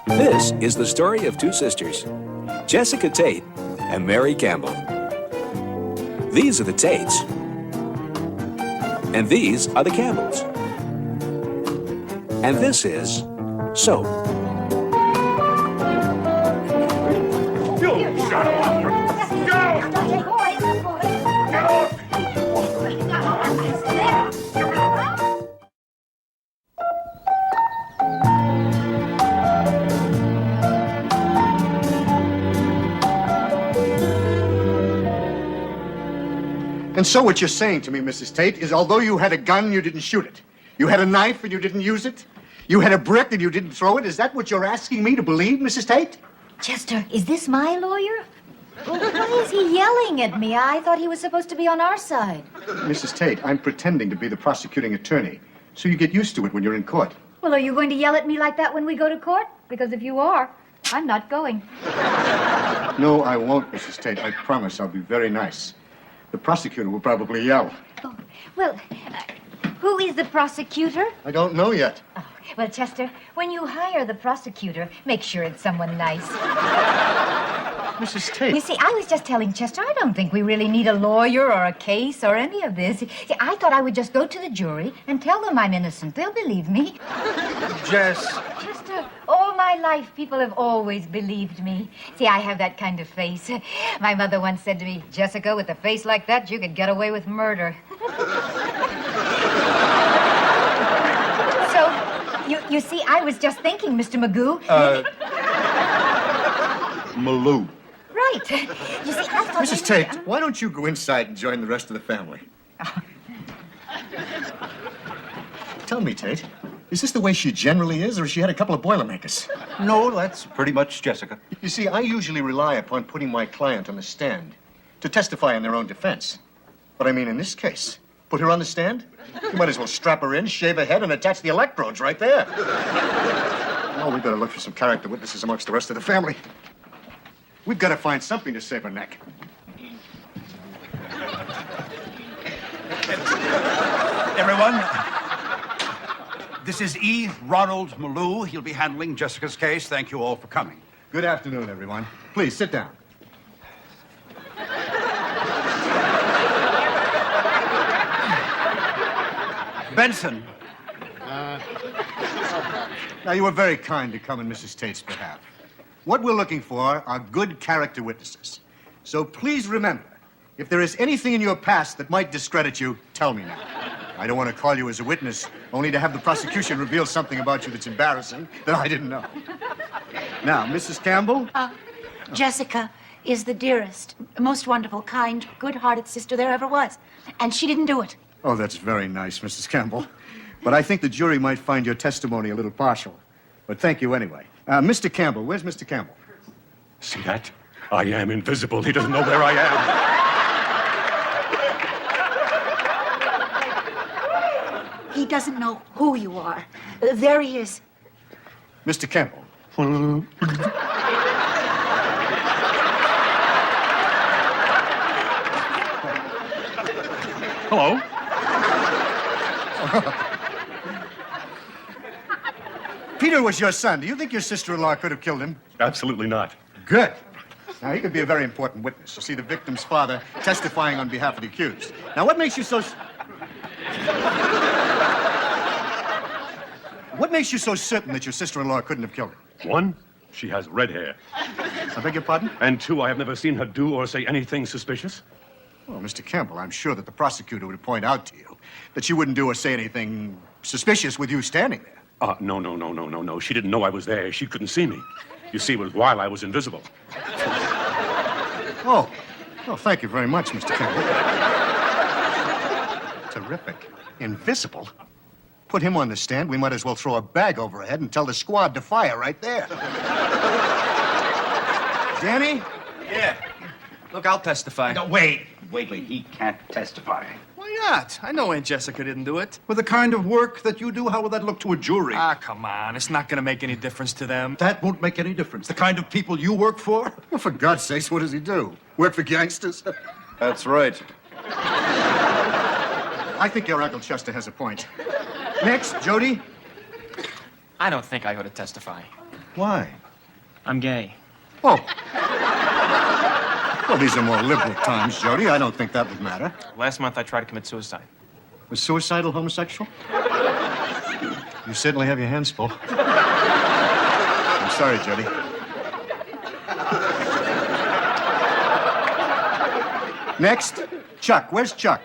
This is the story of two sisters, Jessica Tate and Mary Campbell. These are the Tates, and these are the Campbells. And this is Soap. You shut up! Go! And so what you're saying to me, Mrs. Tate, is although you had a gun, you didn't shoot it. You had a knife and you didn't use it. You had a brick and you didn't throw it. Is that what you're asking me to believe, Mrs. Tate? Chester, is this my lawyer? Well, why is he yelling at me? I thought he was supposed to be on our side. Mrs. Tate, I'm pretending to be the prosecuting attorney, so you get used to it when you're in court. Well, are you going to yell at me like that when we go to court? Because if you are, I'm not going. No, I won't, Mrs. Tate. I promise I'll be very nice. The prosecutor will probably yell. Oh, well, who is the prosecutor? I don't know yet. Oh, well, Chester, when you hire the prosecutor, make sure it's someone nice. Mrs. Tate. You see, I was just telling Chester, I don't think we really need a lawyer or a case or any of this. See, I thought I would just go to the jury and tell them I'm innocent. They'll believe me. Jess. Chester, all my life, people have always believed me. See, I have that kind of face. My mother once said to me, Jessica, with a face like that, you could get away with murder. So, you see, I was just thinking, Mr. Magoo. Malou. Right. You see, I thought... Mrs. Tate, why don't you go inside and join the rest of the family? Tell me, Tate, is this the way she generally is, or has she had a couple of Boilermakers? No, that's pretty much Jessica. You see, I usually rely upon putting my client on the stand to testify in their own defense. But I mean, in this case, put her on the stand? You might as well strap her in, shave her head, and attach the electrodes right there. Oh, we better look for some character witnesses amongst the rest of the family. We've got to find something to save her neck. Everyone, this is E. Ronald Malou. He'll be handling Jessica's case. Thank you all for coming. Good afternoon, everyone. Please, sit down. Benson. Now, you were very kind to come in Mrs. Tate's behalf. What we're looking for are good character witnesses. So please remember, if there is anything in your past that might discredit you, tell me now. I don't want to call you as a witness, only to have the prosecution reveal something about you that's embarrassing that I didn't know. Now, Mrs. Campbell? Jessica is the dearest, most wonderful, kind, good-hearted sister there ever was. And she didn't do it. Oh, that's very nice, Mrs. Campbell. But I think the jury might find your testimony a little partial. But thank you anyway. Mr. Campbell, where's Mr. Campbell? See that? I am invisible. He doesn't know where I am. He doesn't know who you are. There he is. Mr. Campbell. Hello? Peter was your son. Do you think your sister-in-law could have killed him? Absolutely not. Good. Now, he could be a very important witness. You'll see the victim's father testifying on behalf of the accused. Now, what makes you so... What makes you so certain that your sister-in-law couldn't have killed him? One, she has red hair. I beg your pardon? And two, I have never seen her do or say anything suspicious. Well, Mr. Campbell, I'm sure that the prosecutor would point out to you that she wouldn't do or say anything suspicious with you standing there. No. She didn't know I was there. She couldn't see me. You see, it was while I was invisible. Oh, well, thank you very much, Mr. Campbell. Terrific. Invisible? Put him on the stand, we might as well throw a bag over her head and tell the squad to fire right there. Danny? Yeah. Look, I'll testify. No, wait. He can't testify. Why not? I know Aunt Jessica didn't do it. With the kind of work that you do, how will that look to a jury? Ah, come on. It's not going to make any difference to them. That won't make any difference. The kind of people you work for? Well, for God's sakes, what does he do? Work for gangsters? That's right. I think your Uncle Chester has a point. Next, Jody. I don't think I ought to testify. Why? I'm gay. Oh. Well, these are more liberal times, Jody. I don't think that would matter. Last month I tried to commit suicide. Was suicidal homosexual? You certainly have your hands full. I'm sorry, Jody. Next, Chuck. Where's Chuck?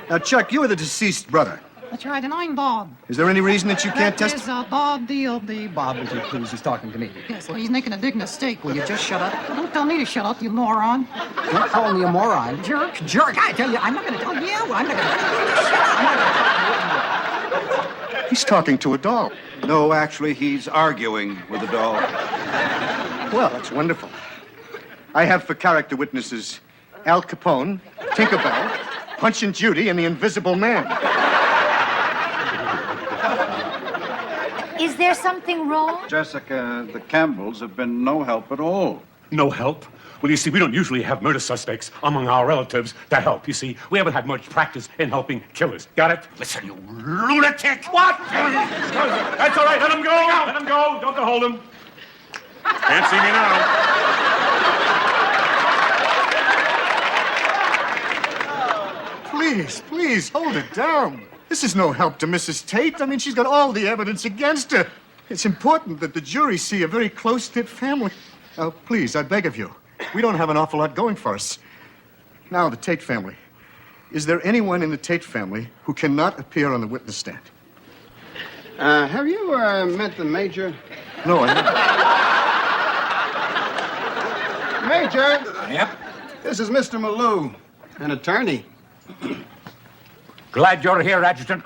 Now, Chuck, you are the deceased brother. That's right, and I'm Bob. Is there any reason that you can't That testify? is Bob D.O.B. Bob, would you please? He's talking to me. Yes, well, he's making a big mistake. Will you just shut up? Don't tell me to shut up, you moron. Don't call me a moron. Jerk, jerk. I tell you, I'm not going to tell you. I'm not going to tell you. I'm not going to tell you. He's talking to a doll. No, actually, he's arguing with a doll. Well, that's wonderful. I have for character witnesses Al Capone, Tinkerbell, Punch and Judy, and the Invisible Man. Is there something wrong? Jessica, the Campbells have been no help at all. No help? Well, you see, we don't usually have murder suspects among our relatives to help. You see, we haven't had much practice in helping killers. Got it? Listen, you lunatic! What? That's all right. Let him go. Let him go. Don't hold him. Can't see me now. Please, please, hold it down. This is no help to Mrs. Tate. I mean, she's got all the evidence against her. It's important that the jury see a very close-knit family. Now, please, I beg of you. We don't have an awful lot going for us. Now, the Tate family. Is there anyone in the Tate family who cannot appear on the witness stand? Have you met the Major? No, I haven't. Major! Yep. This is Mr. Malou, an attorney. Glad you're here, Adjutant.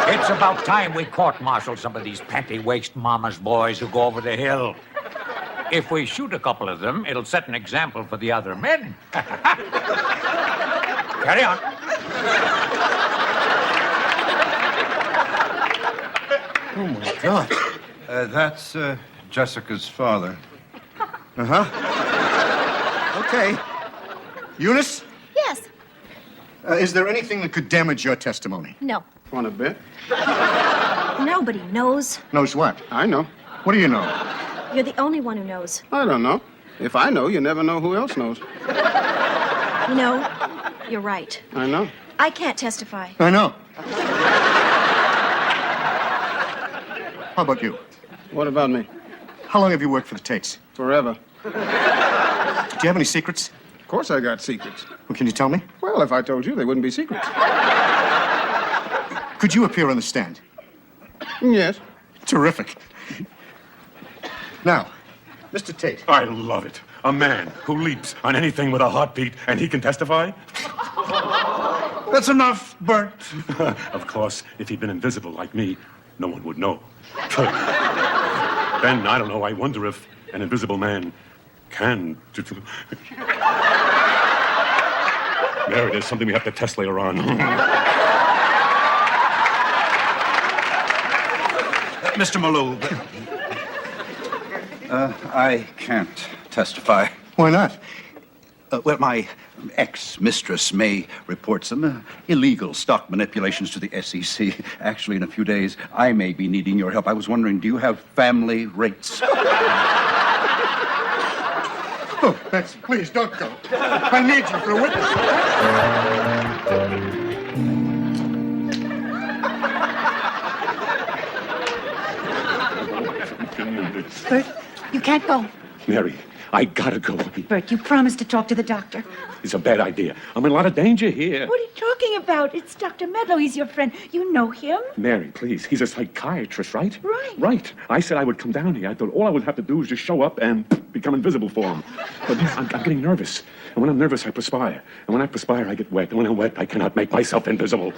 It's about time we court-martial some of these panty-waist mama's boys who go over the hill. If we shoot a couple of them, it'll set an example for the other men. Carry on. Oh, my God. That's Jessica's father. Uh-huh. Okay. Eunice? Yes. Is there anything that could damage your testimony? No. Want a bit? Nobody knows. Knows what? I know. What do you know? You're the only one who knows. I don't know. If I know, you never know who else knows. You know, you're right. I know. I can't testify. I know. How about you? What about me? How long have you worked for the Tates? Forever. Do you have any secrets? Of course I got secrets. Well, can you tell me? Well, if I told you, they wouldn't be secrets. Could you appear on the stand? Yes. Terrific. Now, Mr. Tate. I love it. A man who leaps on anything with a heartbeat, and he can testify? That's enough, Bert. Of course, if he'd been invisible like me, no one would know. Then, I don't know, I wonder if an invisible man can... There it is, something we have to test later on. Mr. Malou. I can't testify. Why not? Well, my ex-mistress may report some illegal stock manipulations to the SEC. Actually, in a few days, I may be needing your help. I was wondering, do you have family rates? Oh, Betsy, please don't go. I need you for a witness. Bert, you can't go. Mary, I gotta go. Bert, you promised to talk to the doctor. It's a bad idea. I'm in a lot of danger here. What are you talking about? It's Dr. Medlow. He's your friend. You know him. Mary, please. He's a psychiatrist, right? Right. Right. I said I would come down here. I thought all I would have to do is just show up and become invisible for him. But I'm getting nervous. And when I'm nervous, I perspire. And when I perspire, I get wet. And when I'm wet, I cannot make myself invisible.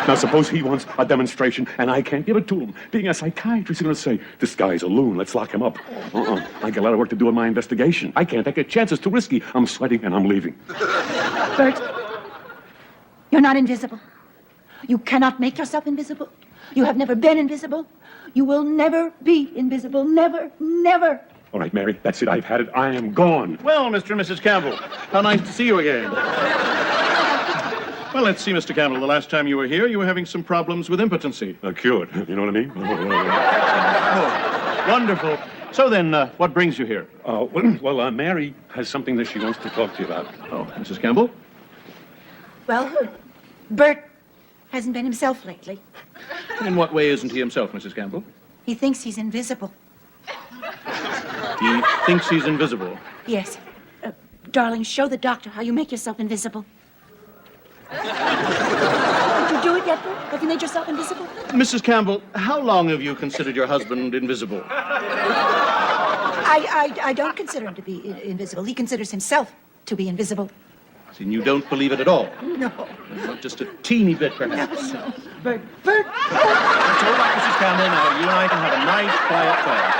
Now, suppose he wants a demonstration and I can't give it to him. Being a psychiatrist, he's going to say, this guy's a loon. Let's lock him up. I got a lot of work to do in my investigation. I can't take a chance. It's too risky. I'm sweating and I'm leaving. Bert, you're not invisible. You cannot make yourself invisible. You have never been invisible. You will never be invisible. Never, never. All right, Mary, that's it. I've had it. I am gone. Well, Mr. and Mrs. Campbell, how nice to see you again. Well, let's see, Mr. Campbell. The last time you were here, you were having some problems with impotency. Cured, you know what I mean? Oh, wonderful. So then, what brings you here? Well, Mary has something that she wants to talk to you about. Oh, Mrs. Campbell? Well, Bert hasn't been himself lately. In what way isn't he himself, Mrs. Campbell? He thinks he's invisible. He thinks he's invisible. Yes. Darling, show the doctor how you make yourself invisible. Did you do it yet, Bert? Have you made yourself invisible? Mrs. Campbell, how long have you considered your husband invisible? I don't consider him to be invisible. He considers himself to be invisible. And you don't believe it at all? No. Not just a teeny bit, perhaps. No. Bert. It's all right, Mrs. Campbell. Now, you and I can have a nice, quiet talk.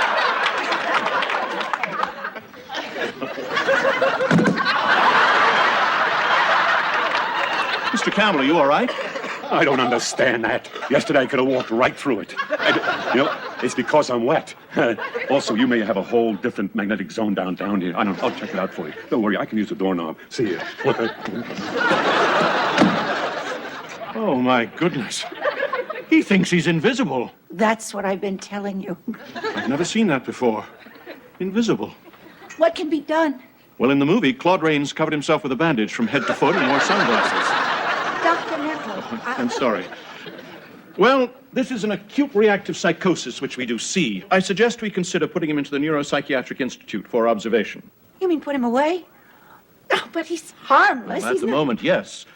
Mr. Campbell, are you all right? I don't understand that. Yesterday I could have walked right through it. It's because I'm wet. Also, you may have a whole different magnetic zone down here. I'll check it out for you. Don't worry, I can use the doorknob. See you. Oh, my goodness. He thinks he's invisible. That's what I've been telling you. I've never seen that before. Invisible. What can be done? Well, in the movie, Claude Rains covered himself with a bandage from head to foot and wore sunglasses. Dr. Nettle. I'm sorry. Well, this is an acute reactive psychosis, which we do see. I suggest we consider putting him into the Neuropsychiatric Institute for observation. You mean put him away? Oh, but he's harmless. Well, at the moment, yes.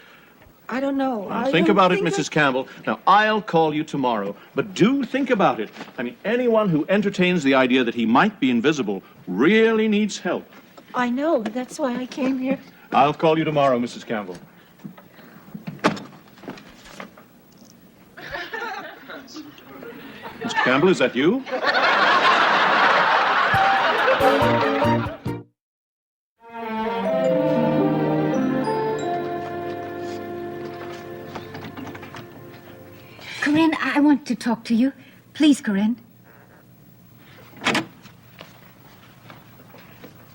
I don't know. Think about it, Mrs. Campbell. Now, I'll call you tomorrow, but do think about it. I mean, anyone who entertains the idea that he might be invisible really needs help. I know. That's why I came here. I'll call you tomorrow, Mrs. Campbell. Mr. Campbell, is that you? Corinne, I want to talk to you. Please, Corinne.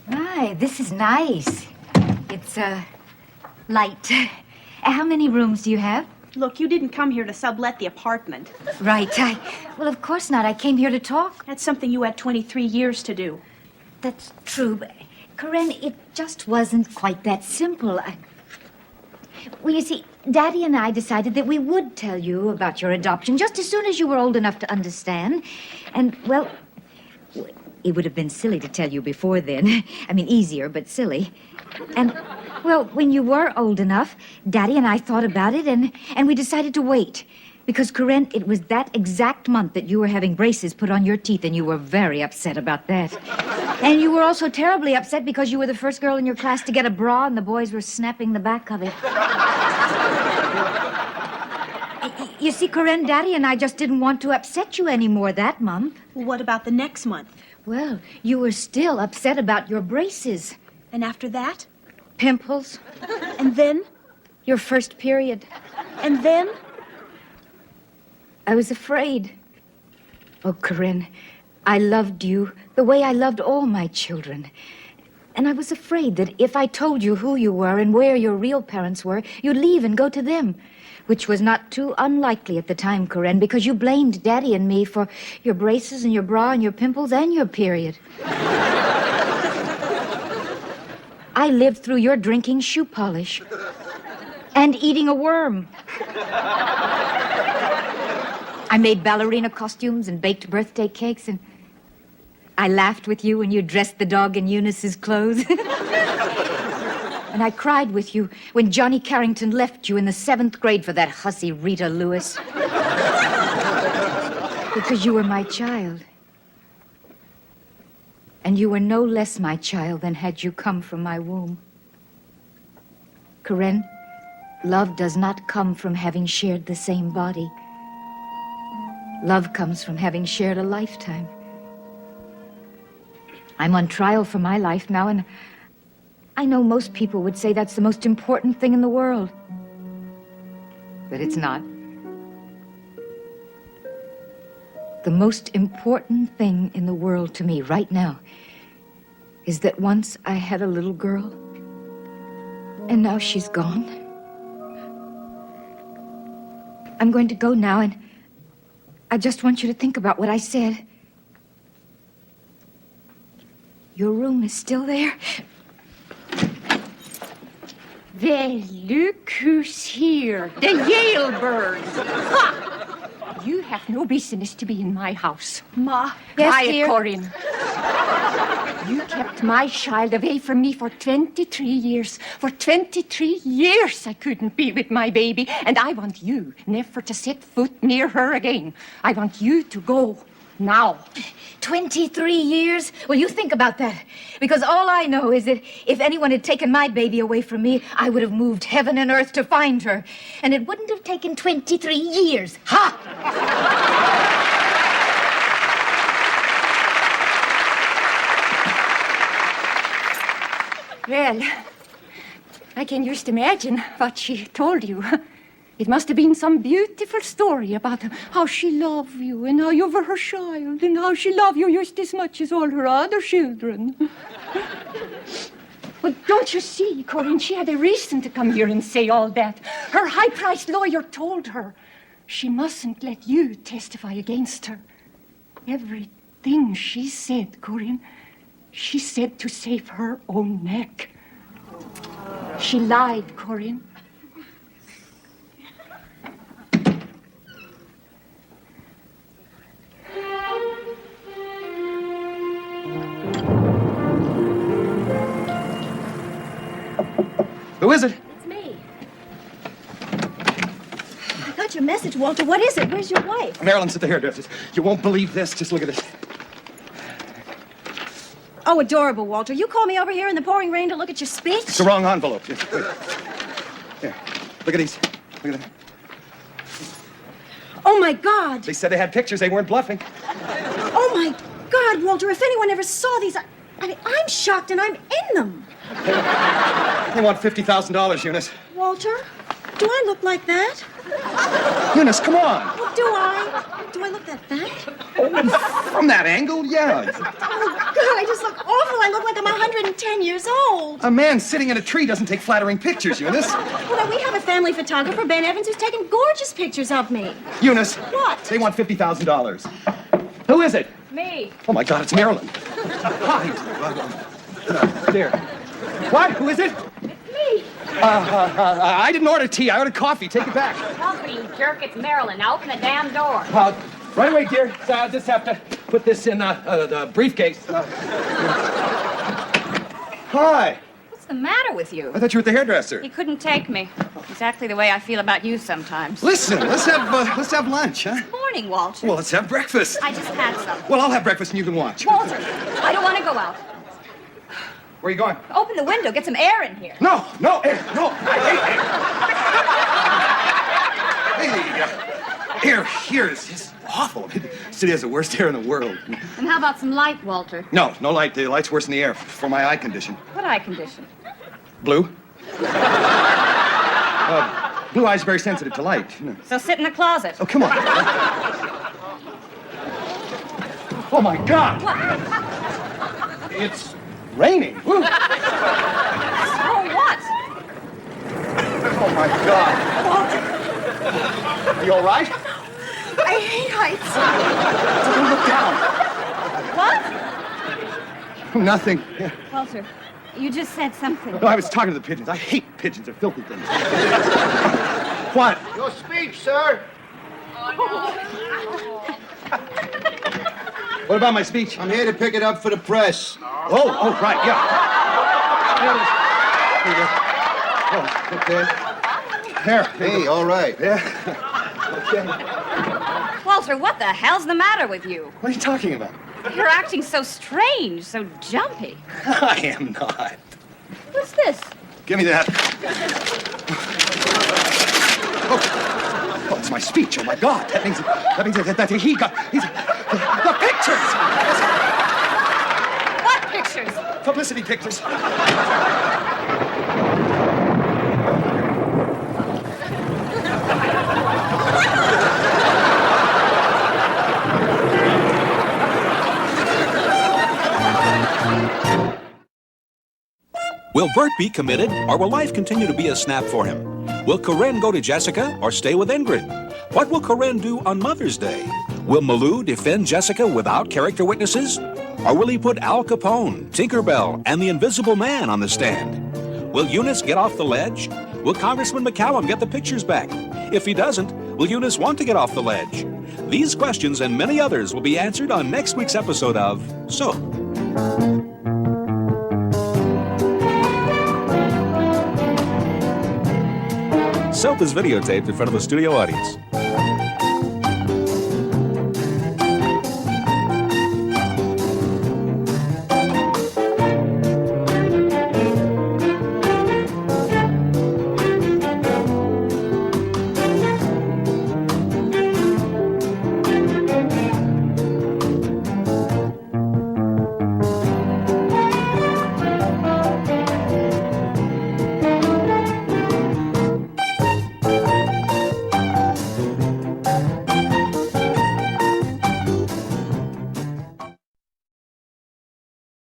My, this is nice. It's, light. How many rooms do you have? Look, you didn't come here to sublet the apartment. Right. Well, of course not. I came here to talk. That's something you had 23 years to do. That's true, but, Corinne, it just wasn't quite that simple. Well, you see, Daddy and I decided that we would tell you about your adoption just as soon as you were old enough to understand. And, well, it would have been silly to tell you before then. I mean, easier, but silly. And, well, when you were old enough, Daddy and I thought about it, and we decided to wait. Because, Corinne, it was that exact month that you were having braces put on your teeth, and you were very upset about that. And you were also terribly upset because you were the first girl in your class to get a bra, and the boys were snapping the back of it. You see, Corinne, Daddy and I just didn't want to upset you anymore that month. Well, what about the next month? Well, you were still upset about your braces. And after that? Pimples. And then? Your first period. And then? I was afraid. Oh, Corinne, I loved you the way I loved all my children. And I was afraid that if I told you who you were and where your real parents were, you'd leave and go to them. Which was not too unlikely at the time, Corinne, because you blamed Daddy and me for your braces and your bra and your pimples and your period. I lived through your drinking shoe polish and eating a worm. I made ballerina costumes and baked birthday cakes, and I laughed with you when you dressed the dog in Eunice's clothes. And I cried with you when Johnny Carrington left you in the 7th grade for that hussy Rita Lewis. Because you were my child. And you were no less my child than had you come from my womb. Corinne, love does not come from having shared the same body. Love comes from having shared a lifetime. I'm on trial for my life now, and I know most people would say that's the most important thing in the world. But it's not. The most important thing in the world to me right now is that once I had a little girl, and now she's gone. I'm going to go now, and I just want you to think about what I said. Your room is still there? Well, look who's here. The Yale bird. Ha! You have no business to be in my house. Ma. Yes, Quiet, dear? Corinne. You kept my child away from me for 23 years. For 23 years I couldn't be with my baby. And I want you never to set foot near her again. I want you to go now. 23 years? Well, you think about that. Because all I know is that if anyone had taken my baby away from me, I would have moved heaven and earth to find her. And it wouldn't have taken 23 years. Ha! Well, I can just imagine what she told you. It must have been some beautiful story about how she loved you and how you were her child and how she loved you just as much as all her other children. But don't you see, Corinne, she had a reason to come here and say all that. Her high-priced lawyer told her she mustn't let you testify against her. Everything she said, Corinne, she said to save her own neck. She lied, Corinne. Who is it? It's me. I got your message, Walter. What is it? Where's your wife? Marilyn's at the hairdresser's. You won't believe this. Just look at this. Oh, adorable, Walter. You called me over here in the pouring rain to look at your speech? It's the wrong envelope. Here, wait. Here, look at these. Look at them. Oh, my God. They said they had pictures. They weren't bluffing. Oh, my God, Walter. If anyone ever saw these, I mean, I'm shocked and I'm in them. They want $50,000, Eunice. Walter, do I look like that? Eunice, come on. Well, do I? Do I look that fat? From that angle, yeah. Oh, God, I just look awful. I look like I'm 110 years old. A man sitting in a tree doesn't take flattering pictures, Eunice. Well, we have a family photographer, Ben Evans, who's taken gorgeous pictures of me. Eunice. What? They want $50,000. Who is it? Me. Oh, my God, it's Marilyn. Hi. There. What? Who is it? Me. I didn't order tea. I ordered coffee. Take it back. Coffee, you jerk. It's Marilyn. Now open the damn door. Right away, dear. So I just have to put this in the briefcase. Hi. What's the matter with you? I thought you were at the hairdresser. He couldn't take me. Exactly the way I feel about you sometimes. Listen, let's have lunch, huh? Morning, Walter. Well, let's have breakfast. I just had some. Well, I'll have breakfast and you can watch. Walter, I don't want to go out. Where are you going? Open the window. Get some air in here. No, air, no. I hate air. Hey, here is just awful. The city has the worst air in the world. And how about some light, Walter? No light. The light's worse than the air for my eye condition. What eye condition? Blue. Blue eyes are very sensitive to light. You know. So sit in the closet. Oh, come on. Oh, my God. What? It's raining. Woo. So what? Oh, my God. Are you all right? I hate heights. Don't look down. What? Nothing. Walter, you just said something. No, I was talking to the pigeons. I hate pigeons. They're filthy things. What? Your speech, sir. What about my speech? I'm here to pick it up for the press. Oh, right, yeah. Here you go. Oh, okay. There. Hey, all right. Yeah. Okay. Walter, what the hell's the matter with you? What are you talking about? You're acting so strange, so jumpy. I am not. What's this? Give me that. Oh, it's my speech. Oh, my God. That means that he got... The pictures! What pictures? Publicity pictures. Will Bert be committed, or will life continue to be a snap for him? Will Corinne go to Jessica or stay with Ingrid? What will Corinne do on Mother's Day? Will Malou defend Jessica without character witnesses? Or will he put Al Capone, Tinkerbell, and the Invisible Man on the stand? Will Eunice get off the ledge? Will Congressman McCallum get the pictures back? If he doesn't, will Eunice want to get off the ledge? These questions and many others will be answered on next week's episode of Soap. Soap is videotaped in front of a studio audience.